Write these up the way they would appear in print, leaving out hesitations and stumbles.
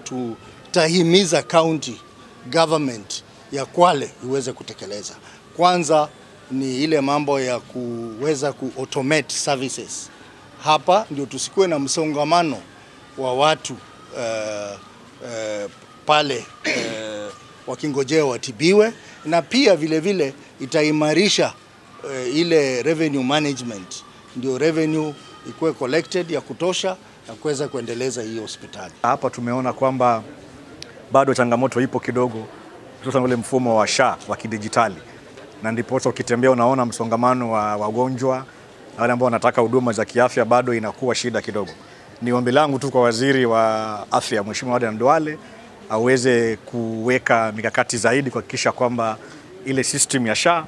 Tutahimiza county government ya Kwale iweze kutekeleza. Kwanza ni ile mambo ya kuweza automate services. Hapa ndio tusikuwe na msongamano wa watu pale wakingojea watibiwe, na pia vile vile itaimarisha ile revenue management, ndio revenue ikuwe collected ya kutosha na kuweza kuendeleza hii hospitali. Hapa tumeona kwamba bado changamoto ipo kidogo, hususan ule mfumo wa SHA wa kidijitali, na ndipo ukitembea unaona msongamano wa wagonjwa na wale ambao wanataka huduma za kiafya bado inakuwa shida kidogo. Ni ombi langu tu kwa waziri wa afya Mheshimiwa Aden Duale aweze kuweka mikakati zaidi kuhakikisha kwamba ile system ya SHA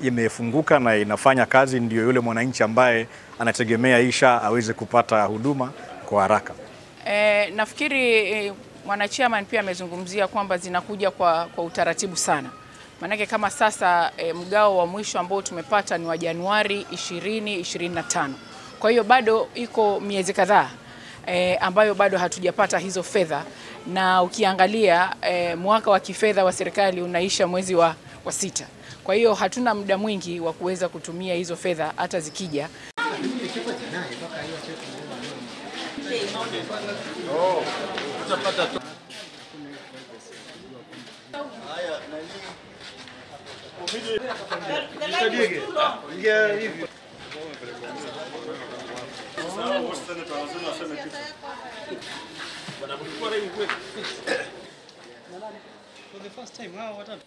imefunguka na inafanya kazi, ndio yule mwananchi ambaye anategemea hii SHA aweze kupata huduma kwa haraka. Nafikiri mwanachairman pia amezungumzia kwamba zinakuja kwa utaratibu sana. Manake kama sasa mgao wa mwisho ambao tumepata ni wa Januari 2025. Kwa hiyo bado iko miezi kadhaa ambayo bado hatujapata hizo fedha, na ukiangalia mwaka wa kifedha wa serikali unaisha mwezi wa 6. Kwa hiyo hatuna muda mwingi wa kuweza kutumia hizo fedha hata zikija. For the first time, wow, what up?